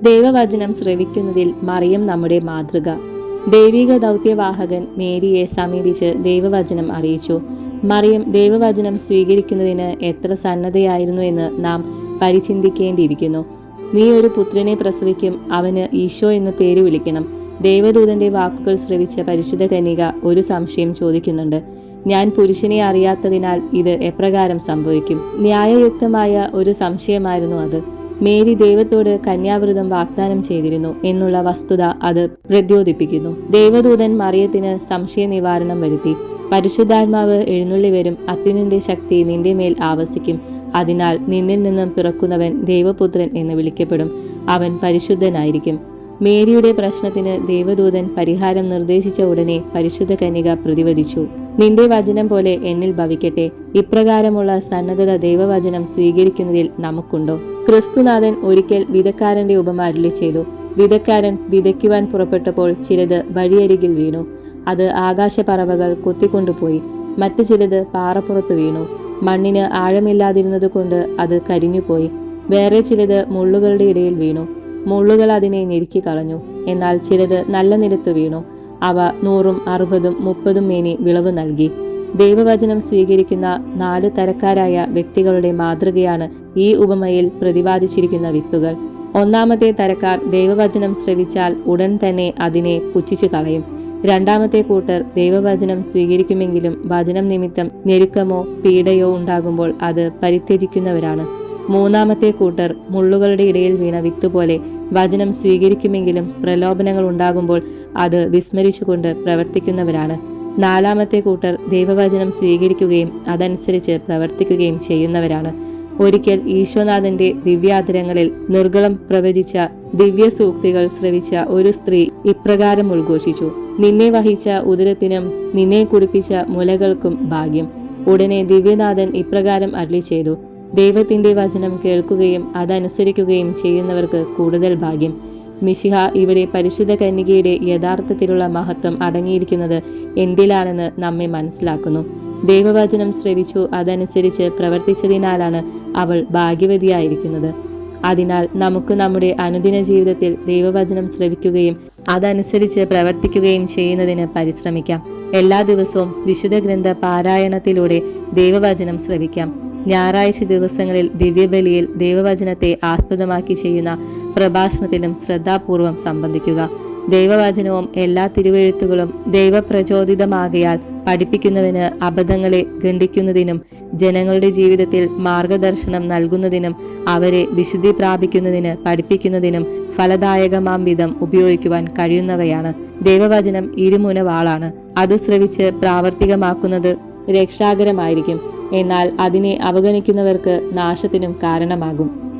ദൈവവചനം ശ്രവിക്കുന്നതിൽ മറിയം നമ്മുടെ മാതൃക. ദൈവിക ദൗത്യവാഹകൻ മേരിയെ സമീപിച്ച് ദൈവവചനം അറിയിച്ചു. മറിയം ദൈവവചനം സ്വീകരിക്കുന്നതിന് എത്ര സന്നദ്ധയായിരുന്നു എന്ന് നാം പരിചിന്തിക്കേണ്ടിയിരിക്കുന്നു. നീ ഒരു പുത്രനെ പ്രസവിക്കും, അവന് ഈശോ എന്ന് പേര് വിളിക്കണം. ദേവദൂതന്റെ വാക്കുകൾ ശ്രവിച്ച പരിശുദ്ധ കന്യക ഒരു സംശയം ചോദിക്കുന്നുണ്ട്. ഞാൻ പുരുഷനെ അറിയാത്തതിനാൽ ഇത് എപ്രകാരം സംഭവിക്കും? ന്യായയുക്തമായ ഒരു സംശയമായിരുന്നു അത്. മേരി ദൈവത്തോട് കന്യാവ്രതം വാഗ്ദാനം ചെയ്തിരുന്നു എന്നുള്ള വസ്തുത അത് പ്രദ്യോതിപ്പിക്കുന്നു. ദേവദൂതൻ മറിയത്തിന് സംശയ നിവാരണം വരുത്തി. പരിശുദ്ധാത്മാവ് എഴുന്നള്ളി വരും, അത്യുന്നതന്റെ ശക്തി നിന്റെ മേൽ ആവസിക്കും. അതിനാൽ നിന്നിൽ നിന്നും പിറക്കുന്നവൻ ദൈവപുത്രൻ എന്ന് വിളിക്കപ്പെടും. അവൻ പരിശുദ്ധനായിരിക്കും. മേരിയുടെ പ്രശ്നത്തിന് ദേവദൂതൻ പരിഹാരം നിർദ്ദേശിച്ച ഉടനെ പരിശുദ്ധ കന്യക പ്രതിവദിച്ചു. നിന്റെ വചനം പോലെ എന്നിൽ ഭവിക്കട്ടെ. ഇപ്രകാരമുള്ള സന്നദ്ധത ദൈവവചനം സ്വീകരിക്കുന്നതിൽ നമുക്കുണ്ടോ? ക്രിസ്തുനാഥൻ ഒരിക്കൽ വിതക്കാരന്റെ ഉപമ അരുളി ചെയ്തു. വിതക്കാരൻ വിതയ്ക്കുവാൻ പുറപ്പെട്ടപ്പോൾ ചിലത് വഴിയരികിൽ വീണു. അത് ആകാശപ്പറവകൾ കൊത്തിക്കൊണ്ടുപോയി. മറ്റു ചിലത് പാറപ്പുറത്ത് വീണു. മണ്ണിന് ആഴമില്ലാതിരുന്നത് കൊണ്ട് അത് കരിഞ്ഞുപോയി. വേറെ ചിലത് മുള്ളുകളുടെ ഇടയിൽ വീണു. മുള്ളുകൾ അതിനെ ഞെരുക്കി കളഞ്ഞു. എന്നാൽ ചിലത് നല്ല നിലത്ത് വീണു. അവ 100, 60, 30 മേനി വിളവ് നൽകി. ദൈവവചനം സ്വീകരിക്കുന്ന 4 തരക്കാരായ വ്യക്തികളുടെ മാതൃകയാണ് ഈ ഉപമയിൽ പ്രതിപാദിച്ചിരിക്കുന്ന വിത്തുകൾ. ഒന്നാമത്തെ തരക്കാർ ദൈവവചനം ശ്രവിച്ചാൽ ഉടൻ തന്നെ അതിനെ പുച്ഛിച്ചു കളയും. രണ്ടാമത്തെ കൂട്ടർ ദൈവവചനം സ്വീകരിക്കുമെങ്കിലും വചനം നിമിത്തം ഞെരുക്കമോ പീഡയോ ഉണ്ടാകുമ്പോൾ അത് പരിത്യജിക്കുന്നവരാണ്. മൂന്നാമത്തെ കൂട്ടർ മുള്ളുകളുടെ ഇടയിൽ വീണ വിത്തുപോലെ വചനം സ്വീകരിക്കുമെങ്കിലും പ്രലോഭനങ്ങൾ ഉണ്ടാകുമ്പോൾ അത് വിസ്മരിച്ചുകൊണ്ട് പ്രവർത്തിക്കുന്നവരാണ്. നാലാമത്തെ കൂട്ടർ ദൈവവചനം സ്വീകരിക്കുകയും അതനുസരിച്ച് പ്രവർത്തിക്കുകയും ചെയ്യുന്നവരാണ്. ഒരിക്കൽ ഈശോനാഥന്റെ ദിവ്യാധരങ്ങളിൽ നിർഗളം പ്രവചിച്ച ദിവ്യ സൂക്തികൾ ശ്രവിച്ച ഒരു സ്ത്രീ ഇപ്രകാരം ഉദ്ഘോഷിച്ചു: നിന്നെ വഹിച്ച ഉദരത്തിനും നിന്നെ കുടിപ്പിച്ച മുലകൾക്കും ഭാഗ്യം. ഉടനെ ദിവ്യനാഥൻ ഇപ്രകാരം അരുളി ചെയ്തു: ദൈവത്തിന്റെ വചനം കേൾക്കുകയും അതനുസരിക്കുകയും ചെയ്യുന്നവർക്ക് കൂടുതൽ ഭാഗ്യം. മിശിഹ ഇവിടെ പരിശുദ്ധ കന്യകയുടെ യഥാർത്ഥത്തിലുള്ള മഹത്വം അടങ്ങിയിരിക്കുന്നത് എന്തിലാണെന്ന് നമ്മെ മനസ്സിലാക്കുന്നു. ദൈവവചനം ശ്രവിച്ചു അതനുസരിച്ച് പ്രവർത്തിച്ചതിനാലാണ് അവൾ ഭാഗ്യവതിയായിരിക്കുന്നത്. അതിനാൽ നമുക്ക് നമ്മുടെ അനുദിന ജീവിതത്തിൽ ദൈവവചനം ശ്രവിക്കുകയും അതനുസരിച്ച് പ്രവർത്തിക്കുകയും ചെയ്യുന്നതിന് പരിശ്രമിക്കാം. എല്ലാ ദിവസവും വിശുദ്ധ ഗ്രന്ഥ പാരായണത്തിലൂടെ ദൈവവചനം ശ്രവിക്കാം. ഞായറാഴ്ച ദിവസങ്ങളിൽ ദിവ്യബലിയിൽ ദൈവവചനത്തെ ആസ്പദമാക്കി ചെയ്യുന്ന പ്രഭാഷണത്തിലും ശ്രദ്ധാപൂർവം സംബന്ധിക്കുക. ദൈവവചനവും എല്ലാ തിരുവെഴുത്തുകളും ദൈവപ്രചോദിതമാകയാൽ പഠിപ്പിക്കുന്നവന് അബദ്ധങ്ങളെ ഖണ്ഡിക്കുന്നതിനും ജനങ്ങളുടെ ജീവിതത്തിൽ മാർഗദർശനം നൽകുന്നതിനും അവരെ വിശുദ്ധി പ്രാപിക്കുന്നതിന് പഠിപ്പിക്കുന്നതിനും ഫലദായകമാം വിധം ഉപയോഗിക്കുവാൻ കഴിയുന്നവയാണ്. ദൈവവചനം ഇരുമുന വാളാണ്. അത് ശ്രവിച്ച് പ്രാവർത്തികമാക്കുന്നത് രക്ഷാകരമായിരിക്കും. എന്നാൽ അതിനെ അവഗണിക്കുന്നവർക്ക് നാശത്തിനും കാരണമാകും.